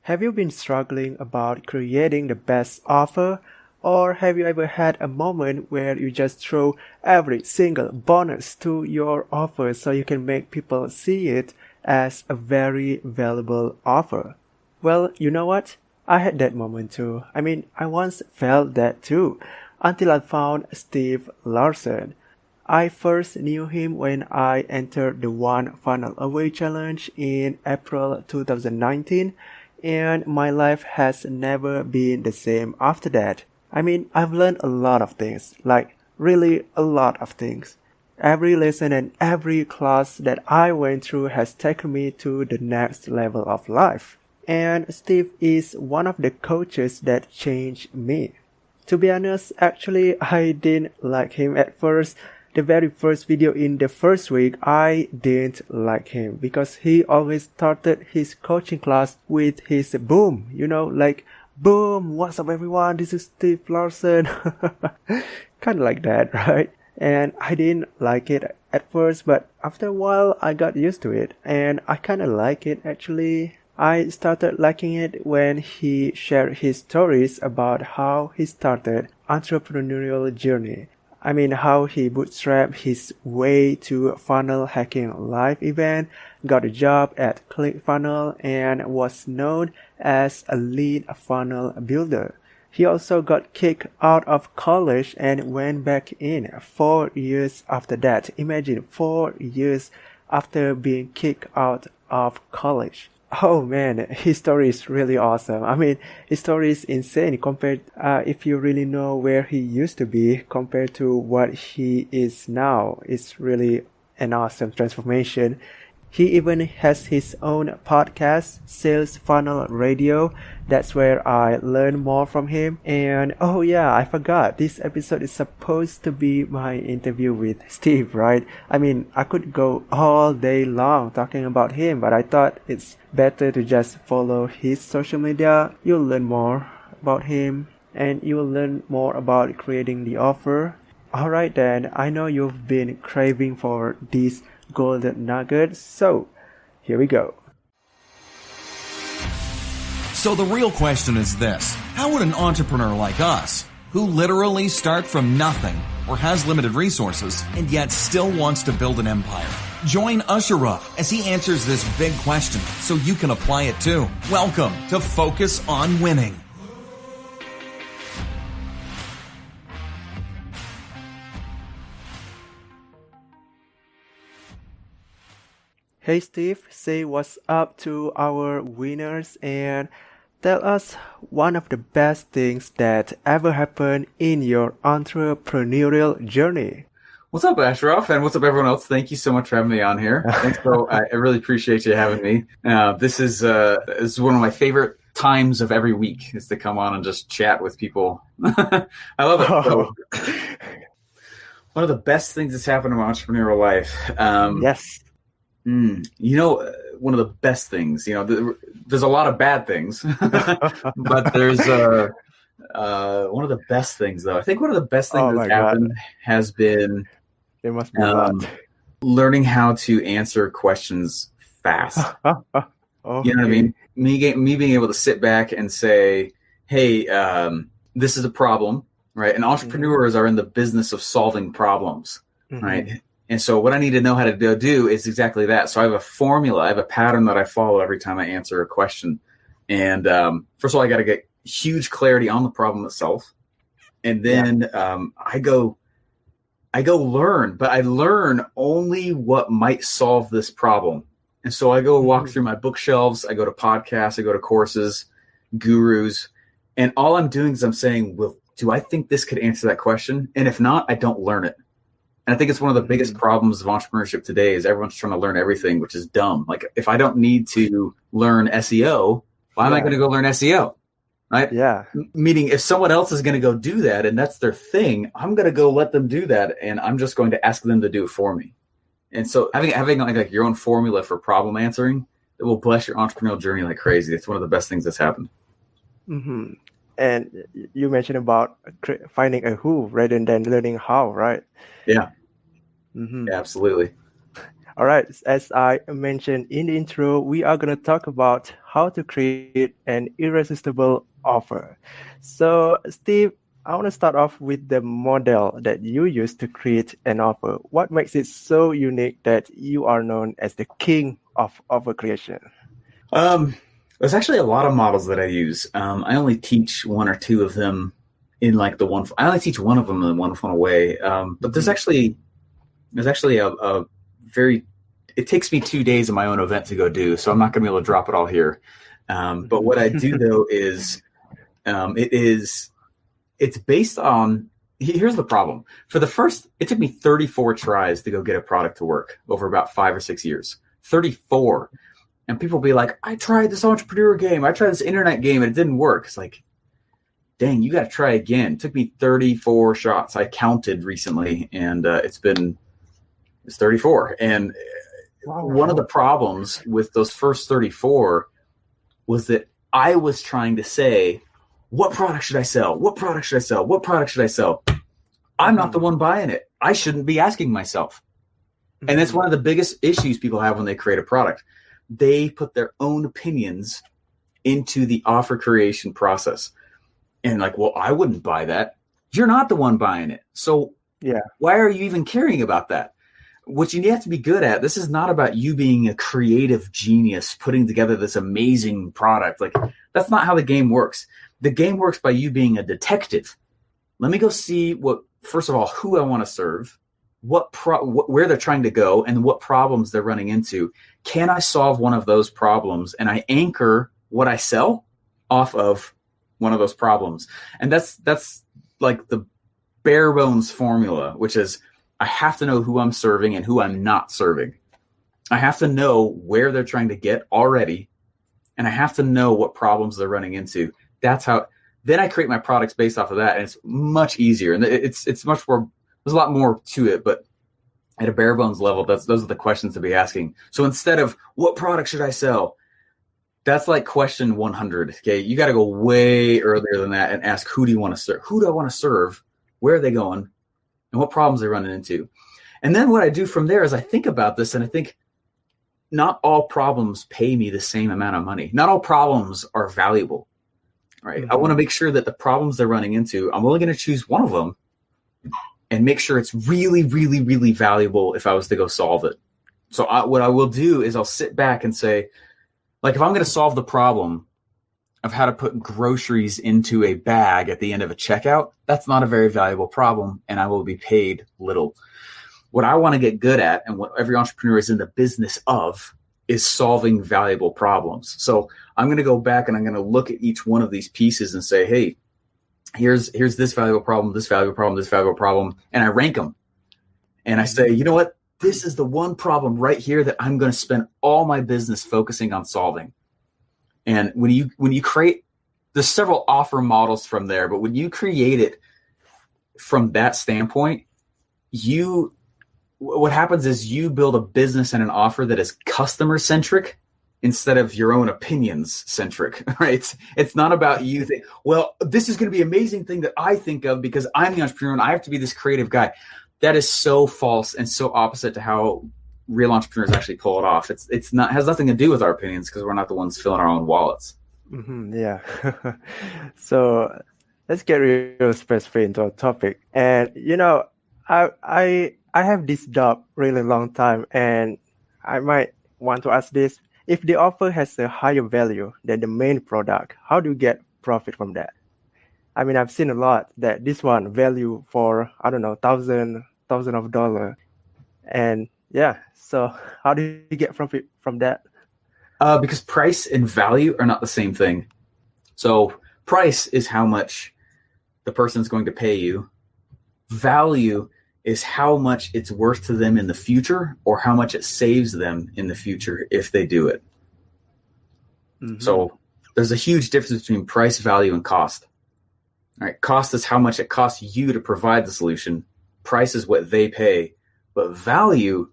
Have you been struggling about creating the best offer? Or have you ever had a moment where you just throw every single bonus to your offer so you can make people see it as a very valuable offer? Well, you know what? I had that moment too. I once felt that too, until I found Steve Larsen. I first knew him when I entered the One Funnel Away Challenge in April 2019, and my life has never been the same after that. I've learned a lot of things, like really a lot of things. Every lesson and every class that I went through has taken me to the next level of life. And Steve is one of the coaches that changed me. To be honest, actually, I didn't like him at first. The very first video in the first week, I didn't like him because he always started his coaching class with his boom, like, boom, what's up everyone, this is Steve Larsen. Kind of like that, right? And I didn't like it at first, but after a while, I got used to it. And I kind of like it actually. I started liking it when he shared his stories about how he started entrepreneurial journey. How he bootstrapped his way to a funnel hacking live event, got a job at ClickFunnels, and was known as a lead funnel builder. He also got kicked out of college and went back in 4 years after that. Imagine 4 years after being kicked out of college. Oh man, his story is really awesome. His story is insane compared, if you really know where he used to be compared to what he is now. It's really an awesome transformation. He even has his own podcast, Sales Funnel Radio. That's where I learn more from him. And oh yeah, I forgot. This episode is supposed to be my interview with Steve, right? I could go all day long talking about him, but I thought it's better to just follow his social media. You'll learn more about him and you will learn more about creating the offer. Alright then, I know you've been craving for these golden nuggets, so here we go. So the real question is this: how would an entrepreneur like us, who literally start from nothing or has limited resources and yet still wants to build an empire, join Ashraf as he answers this big question so you can apply it too? Welcome to Focus on Winning. Hey Steve, say what's up to our winners and tell us one of the best things that ever happened in your entrepreneurial journey. What's up, Ashraf? And what's up, everyone else? Thank you so much for having me on here. Thanks, bro. I really appreciate you having me. This is one of my favorite times of every week, is to come on and just chat with people. I love it. So, one of the best things that's happened in my entrepreneurial life. Yes. One of the best things, there's a lot of bad things, but there's one of the best things, though. I think one of the best things that's happened has been there must be a lot. Learning how to answer questions fast. Okay. You know what I mean? Me being able to sit back and say, hey, this is a problem, right? And entrepreneurs are in the business of solving problems, right? And so what I need to know how to do is exactly that. So I have a formula, I have a pattern that I follow every time I answer a question. And first of all, I got to get huge clarity on the problem itself. And then I go learn, but I learn only what might solve this problem. And so I go walk through my bookshelves, I go to podcasts, I go to courses, gurus, and all I'm doing is I'm saying, well, do I think this could answer that question? And if not, I don't learn it. And I think it's one of the biggest problems of entrepreneurship today is everyone's trying to learn everything, which is dumb. Like, if I don't need to learn SEO, why am I going to go learn SEO? Right? Yeah. Meaning, if someone else is going to go do that and that's their thing, I'm going to go let them do that, and I'm just going to ask them to do it for me. And so having like your own formula for problem answering, it will bless your entrepreneurial journey like crazy. It's one of the best things that's happened. Mm-hmm. And you mentioned about finding a who rather than learning how, right? Yeah. Mm-hmm. Yeah, absolutely. All right, as I mentioned in the intro, we are going to talk about how to create an irresistible offer. So, Steve, I want to start off with the model that you use to create an offer. What makes it so unique that you are known as the king of offer creation? Um, there's actually a lot of models that I use. I only teach one or two of them in like the one. I only teach one of them in one funnel way. But there's actually a very. It takes me 2 days of my own event to go do, so I'm not going to be able to drop it all here. But what I do though is, it's based on. Here's the problem. It took me 34 tries to go get a product to work over about 5 or 6 years. 34. And people be like, I tried this entrepreneur game. I tried this internet game and it didn't work. It's like, dang, you got to try again. It took me 34 shots. I counted recently and it's 34. And one of the problems with those first 34 was that I was trying to say, what product should I sell? What product should I sell? What product should I sell? I'm not the one buying it. I shouldn't be asking myself. And that's one of the biggest issues people have when they create a product. They put their own opinions into the offer creation process. And like, well, I wouldn't buy that. You're not the one buying it. So why are you even caring about that? What you have to be good at, this is not about you being a creative genius putting together this amazing product. Like, that's not how the game works. The game works by you being a detective. Let me go see first of all, who I want to serve, where they're trying to go, and what problems they're running into. Can I solve one of those problems? And I anchor what I sell off of one of those problems. And that's like the bare bones formula, which is I have to know who I'm serving and who I'm not serving. I have to know where they're trying to get already, and I have to know what problems they're running into. That's how. Then I create my products based off of that, and it's much easier. And it's much more. There's a lot more to it, but at a bare bones level, those are the questions to be asking. So instead of what product should I sell, that's like question 100. Okay, you got to go way earlier than that and ask, who do you want to serve? Who do I want to serve? Where are they going? And what problems they're running into? And then what I do from there is I think about this, and I think not all problems pay me the same amount of money. Not all problems are valuable, right? Mm-hmm. I want to make sure that the problems they're running into, I'm only going to choose one of them and make sure it's really, really, really valuable if I was to go solve it. So what I will do is I'll sit back and say, like, if I'm going to solve the problem of how to put groceries into a bag at the end of a checkout, that's not a very valuable problem, and I will be paid little. What I want to get good at, and what every entrepreneur is in the business of, is solving valuable problems. So I'm going to go back and I'm going to look at each one of these pieces and say, hey, here's this valuable problem, this valuable problem, this valuable problem, and I rank them. And I say, you know what? This is the one problem right here that I'm going to spend all my business focusing on solving. And when you create, there's several offer models from there, but when you create it from that standpoint, what happens is you build a business and an offer that is customer centric instead of your own opinions centric, right? It's not about you think, well, this is going to be an amazing thing that I think of because I'm the entrepreneur and I have to be this creative guy. That is so false and so opposite to how real entrepreneurs actually pull it off. It's not, has nothing to do with our opinions because we're not the ones filling our own wallets. Mm-hmm, yeah. So let's get real specific into our topic. And I have this job really long time, and I might want to ask this: if the offer has a higher value than the main product, how do you get profit from that? I mean, I've seen a lot that this one value for, I don't know, thousand of dollars, and yeah. So how do you get profit from that? Because price and value are not the same thing. So price is how much the person's going to pay you. Value is how much it's worth to them in the future or how much it saves them in the future if they do it. Mm-hmm. So there's a huge difference between price, value, and cost. All right, cost is how much it costs you to provide the solution. Price is what they pay, but value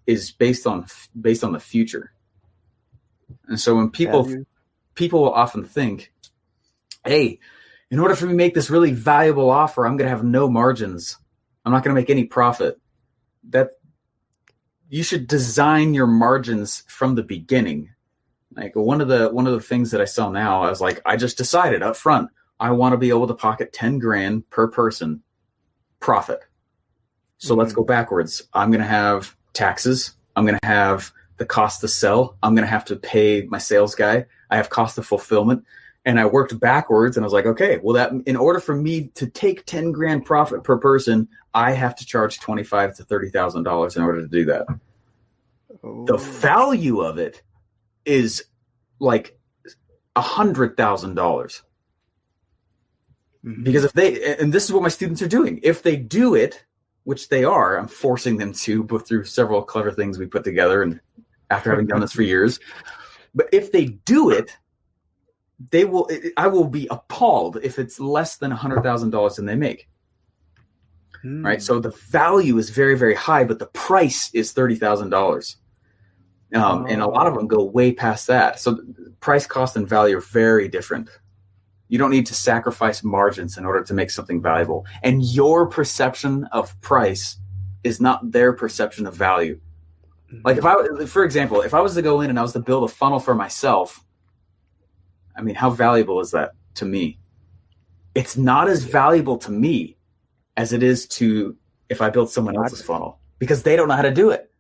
is based on the future. And so when people will often think, hey, in order for me to make this really valuable offer, I'm going to have no margins. I'm not going to make any profit. you should design your margins from the beginning. Like one of the things that I sell now, I was like, I just decided up front, I want to be able to pocket 10 grand per person profit. So let's go backwards. I'm going to have taxes. I'm going to have the cost to sell. I'm going to have to pay my sales guy. I have cost of fulfillment. And I worked backwards and I was like, okay, well, that in order for me to take 10 grand profit per person, I have to charge $25,000 to $30,000 in order to do that. Oh. The value of it is like $100,000. Because if they, and this is what my students are doing, if they do it, which they are, I'm forcing them to, but through several clever things we put together and after having done this for years. But if they do it, I will be appalled if it's less than $100,000 than they make. Right. So the value is very, very high, but the price is $30,000. And a lot of them go way past that. So price, cost, and value are very different. You don't need to sacrifice margins in order to make something valuable. And your perception of price is not their perception of value. Like for example, if I was to go in and I was to build a funnel for myself, I mean, how valuable is that to me? It's not as valuable to me as it is to if I build someone else's funnel, because they don't know how to do it.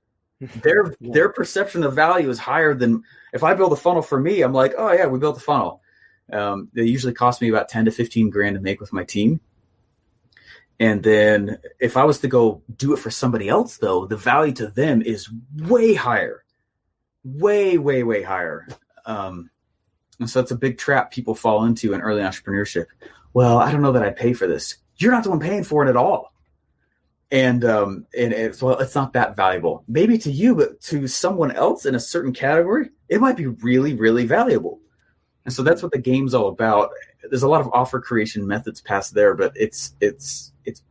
Their perception of value is higher than if I build a funnel for me. I'm like, oh yeah, we built a funnel. They usually cost me about 10 to 15 grand to make with my team. And then if I was to go do it for somebody else, though, the value to them is way higher, way, way, way higher. And so it's a big trap people fall into in early entrepreneurship. Well, I don't know that I'd pay for this. You're not the one paying for it at all. And it's not that valuable. Maybe to you, but to someone else in a certain category, it might be really, really valuable. And so that's what the game's all about. There's a lot of offer creation methods past there, but it's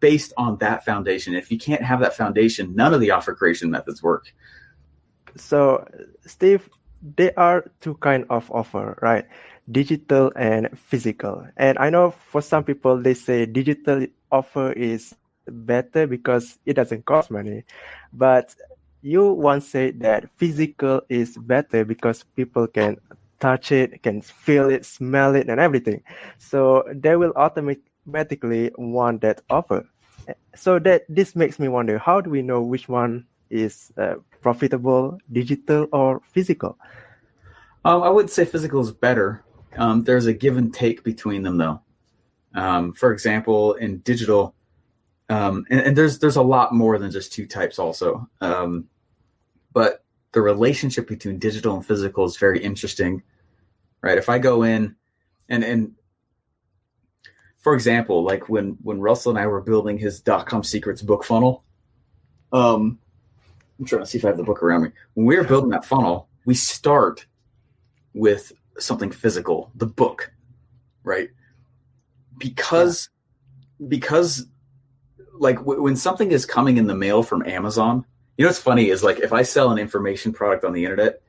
based on that foundation. If you can't have that foundation, none of the offer creation methods work. So, Steve, there are two kinds of offer, right? Digital and physical. And I know for some people, they say digital offer is better because it doesn't cost money. But you once said that physical is better because people can touch it, can feel it, smell it, and everything. So they will automatically want that offer. So this makes me wonder, how do we know which one is profitable, digital or physical? I would say physical is better. There's a give and take between them, though. For example, in digital, and there's a lot more than just two types also. But the relationship between digital and physical is very interesting, right? If I go in and for example, like when Russell and I were building his .com secrets book funnel, I'm trying to see if I have the book around me. When we were building that funnel, we start with something physical, the book, right? Because like when something is coming in the mail from Amazon, you know what's funny is like if I sell an information product on the internet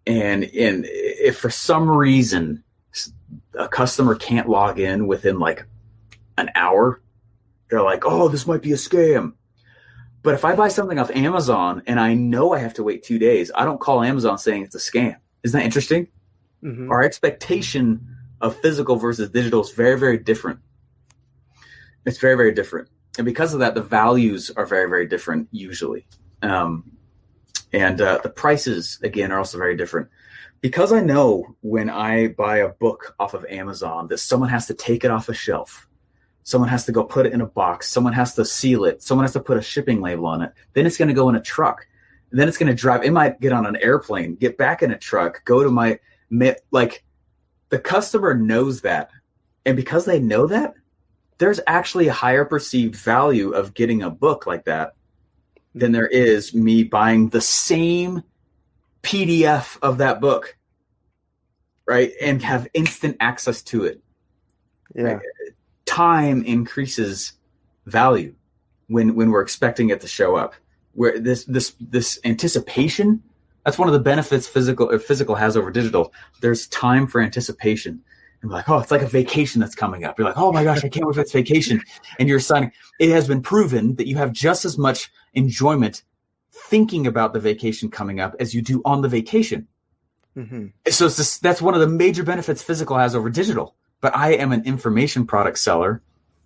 and if for some reason a customer can't log in within like an hour, they're like, oh, this might be a scam. But if I buy something off Amazon and I know I have to wait 2 days, I don't call Amazon saying it's a scam. Isn't that interesting? Mm-hmm. Our expectation of physical versus digital is very, very different. It's very, very different. And because of that, the values are very, very different usually. And the prices, again, are also very different. Because I know when I buy a book off of Amazon that someone has to take it off a shelf, someone has to go put it in a box, someone has to seal it, someone has to put a shipping label on it, then it's going to go in a truck. And then it's going to drive, it might get on an airplane, get back in a truck, go to my, like the customer knows that. And because they know that, there's actually a higher perceived value of getting a book like that than there is me buying the same PDF of that book, right? And have instant access to it. Yeah. Right? Time increases value when we're expecting it to show up. Where this anticipation, that's one of the benefits physical has over digital. There's time for anticipation. And like, oh, it's like a vacation that's coming up. You're like, oh my gosh, I can't wait for this vacation. And you're signing. It has been proven that you have just as much enjoyment thinking about the vacation coming up as you do on the vacation. Mm-hmm. So that's one of the major benefits physical has over digital. But I am an information product seller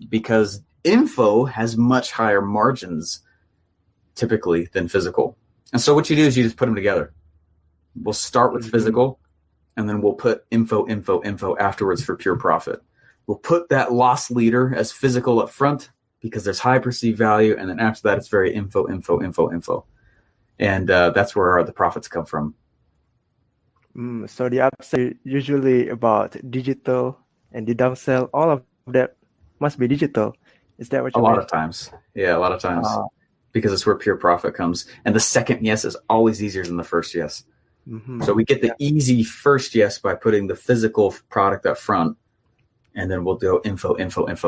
because info has much higher margins typically than physical. And so what you do is you just put them together. We'll start with physical, and then we'll put info afterwards for pure profit. We'll put that loss leader as physical up front because there's high perceived value. And then after that, it's very info. And that's where the profits come from. So the upsell usually about digital, and the downsell, all of that must be digital. Is that what you mean? A lot of times. Yeah, a lot of times. Because it's where pure profit comes. And the second yes is always easier than the first yes. Mm-hmm. So we get the easy first yes by putting the physical product up front, and then we'll do info.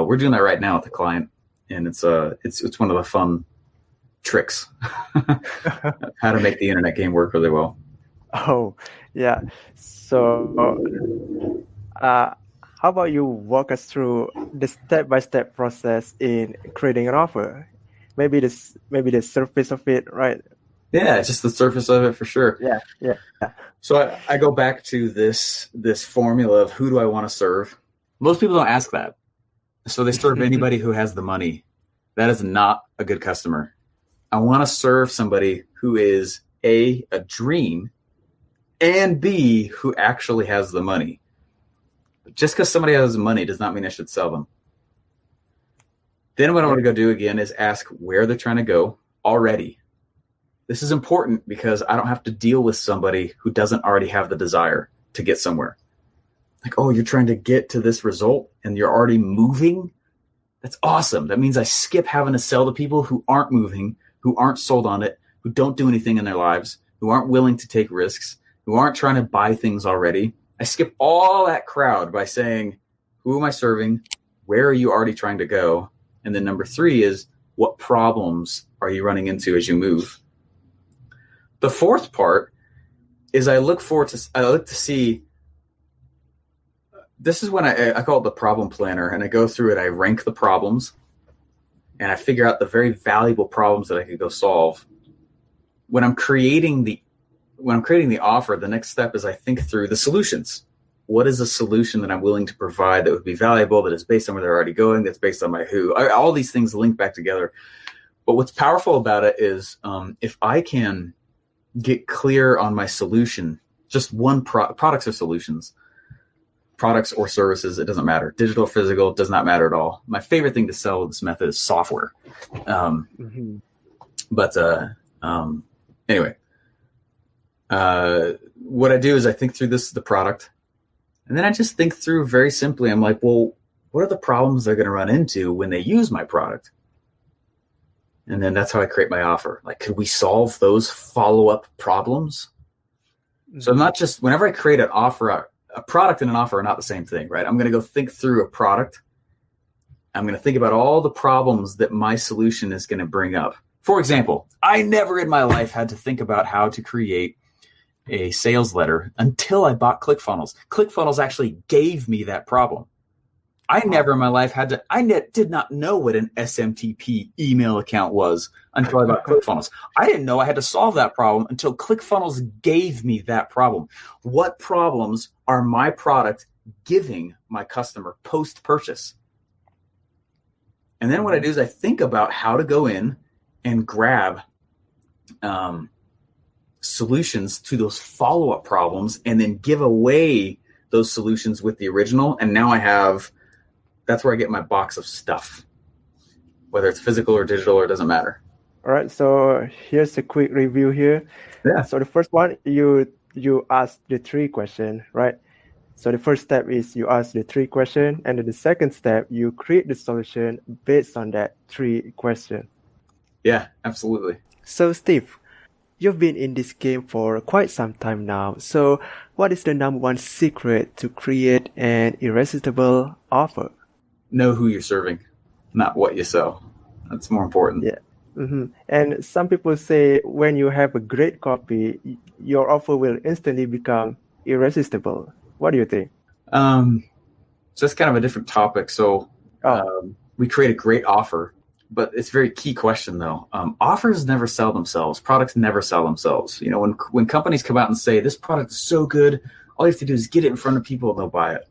We're doing that right now with the client, and it's one of the fun tricks how to make the internet game work really well. Oh, yeah. So, how about you walk us through the step-by-step process in creating an offer? Maybe the surface of it, right? Yeah, it's just the surface of it for sure. Yeah. So I go back to this formula of who do I want to serve? Most people don't ask that. So they serve anybody who has the money. That is not a good customer. I want to serve somebody who is A, a dream, and B, who actually has the money. Just because somebody has the money does not mean I should sell them. Then what I want to go do again is ask where they're trying to go already. This is important because I don't have to deal with somebody who doesn't already have the desire to get somewhere. Like, oh, you're trying to get to this result and you're already moving? That's awesome. That means I skip having to sell to people who aren't moving, who aren't sold on it, who don't do anything in their lives, who aren't willing to take risks, who aren't trying to buy things already. I skip all that crowd by saying, who am I serving? Where are you already trying to go? And then number 3 is, what problems are you running into as you move? The fourth part is I look to see, this is when I call it the problem planner, and I go through it. I rank the problems and I figure out the very valuable problems that I could go solve. When I'm creating the offer, the next step is I think through the solutions. What is a solution that I'm willing to provide that would be valuable, that is based on where they're already going, that's based on my who? All these things link back together. But what's powerful about it is if I can get clear on my solution, just one products or solutions, products or services, it doesn't matter. Digital, physical, does not matter at all. My favorite thing to sell with this method is software. But anyway, what I do is I think through the product, and then I just think through very simply. I'm like, well, what are the problems they're going to run into when they use my product? And then that's how I create my offer. Like, could we solve those follow-up problems? So I'm not just, whenever I create an offer, a product and an offer are not the same thing, right? I'm going to go think through a product. I'm going to think about all the problems that my solution is going to bring up. For example, I never in my life had to think about how to create a sales letter until I bought ClickFunnels. ClickFunnels actually gave me that problem. I never in my life did not know what an SMTP email account was until I bought ClickFunnels. I didn't know I had to solve that problem until ClickFunnels gave me that problem. What problems are my product giving my customer post-purchase? And then what I do is I think about how to go in and grab solutions to those follow-up problems and then give away those solutions with the original. And now that's where I get my box of stuff, whether it's physical or digital, or it doesn't matter. All right. So here's a quick review here. Yeah. So the first one, you ask the 3 question, right? So the first step is you ask the 3 question, and then the second step, you create the solution based on that 3 question. Yeah, absolutely. So Steve, you've been in this game for quite some time now. So what is the number 1 secret to create an irresistible offer? Know who you're serving, not what you sell. That's more important. Yeah. And some people say when you have a great copy, your offer will instantly become irresistible. What do you think? So that's kind of a different topic. So we create a great offer. but it's a very key question though. Offers never sell themselves. Products never sell themselves. You know, when companies come out and say this product is so good, all you have to do is get it in front of people and they'll buy it.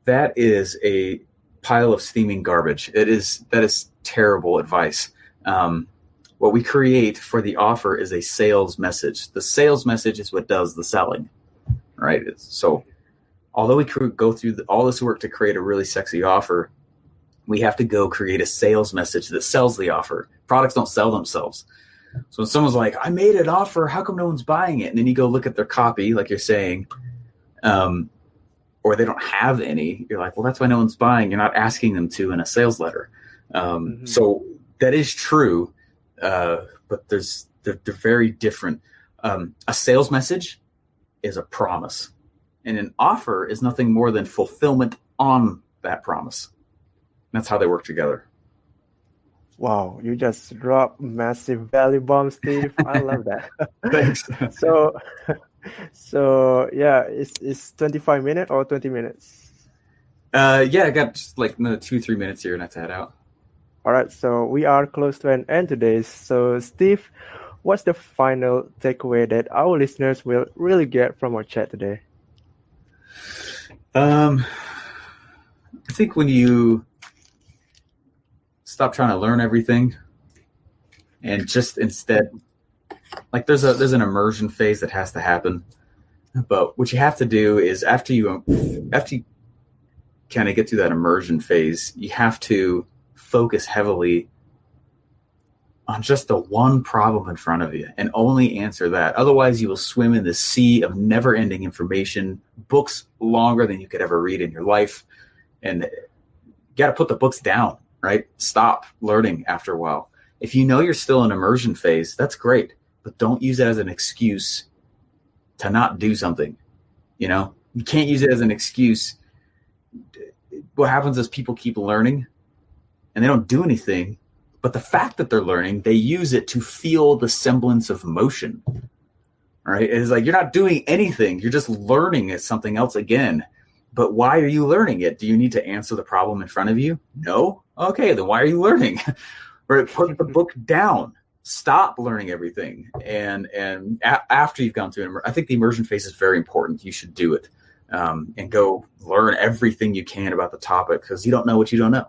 That is a pile of steaming garbage. That is terrible advice. What we create for the offer is a sales message. The sales message is what does the selling, right? So although we go through all this work to create a really sexy offer, we have to go create a sales message that sells the offer. Products don't sell themselves. So when someone's like, I made an offer, how come no one's buying it? And then you go look at their copy, like you're saying, or they don't have any, you're like, well, that's why no one's buying. You're not asking them to in a sales letter. So that is true, but they're very different. A sales message is a promise, and an offer is nothing more than fulfillment on that promise. That's how they work together. Wow, you just dropped massive value bomb, Steve. I love that. Thanks. So yeah, it's 25 minutes or 20 minutes? Yeah, I got just like another 2-3 minutes here and I have to head out. All right, so we are close to an end today. So Steve, what's the final takeaway that our listeners will really get from our chat today? I think when you stop trying to learn everything and just instead, like there's an immersion phase that has to happen. But what you have to do is after you kind of get through that immersion phase, you have to focus heavily on just the one problem in front of you and only answer that. Otherwise, you will swim in the sea of never-ending information, books longer than you could ever read in your life. And you got to put the books down, right? Stop learning after a while. If you know you're still in immersion phase, that's great, but don't use it as an excuse to not do something. You know, you can't use it as an excuse. What happens is people keep learning and they don't do anything. But the fact that they're learning, they use it to feel the semblance of motion, right? It's like you're not doing anything. You're just learning at something else again. But why are you learning it? Do you need to answer the problem in front of you? No? Okay, then why are you learning? Or put the book down. Stop learning everything. And after you've gone through it, I think the immersion phase is very important. You should do it and go learn everything you can about the topic because you don't know what you don't know.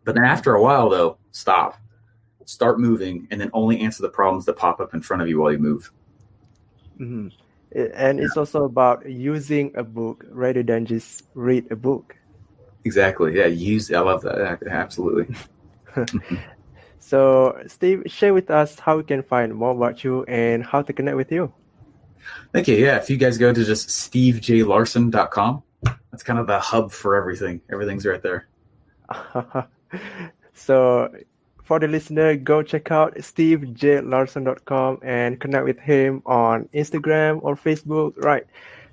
But then after a while, though, stop, start moving, and then only answer the problems that pop up in front of you while you move. Mm-hmm. And it's also about using a book rather than just read a book. Exactly. Yeah, I love that. Absolutely. So, Steve, share with us how we can find more about you and how to connect with you. Thank you. Yeah, if you guys go to just stevejlarsen.com, that's kind of the hub for everything. Everything's right there. So for the listener, go check out stevejlarsen.com and connect with him on Instagram or Facebook, right?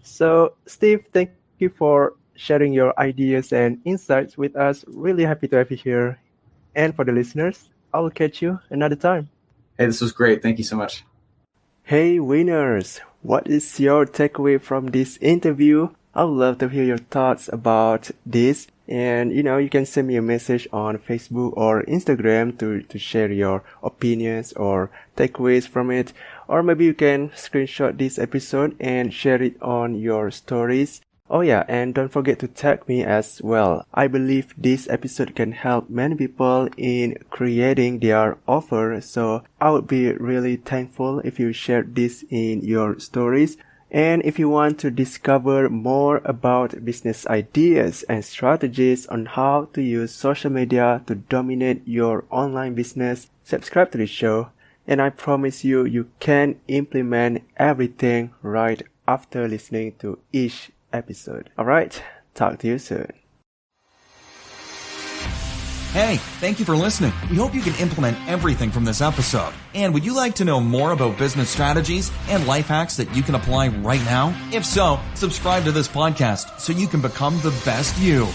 So Steve, thank you for sharing your ideas and insights with us. Really happy to have you here. And for the listeners, I will catch you another time. Hey, this was great. Thank you so much. Hey winners, what is your takeaway from this interview? I would love to hear your thoughts about this. And, you can send me a message on Facebook or Instagram to share your opinions or takeaways from it. Or maybe you can screenshot this episode and share it on your stories. Oh yeah, and don't forget to tag me as well. I believe this episode can help many people in creating their offer. So I would be really thankful if you share this in your stories. And if you want to discover more about business ideas and strategies on how to use social media to dominate your online business, subscribe to the show. And I promise you can implement everything right after listening to each episode. Alright, talk to you soon. Hey, thank you for listening. We hope you can implement everything from this episode. And would you like to know more about business strategies and life hacks that you can apply right now? If so, subscribe to this podcast so you can become the best you.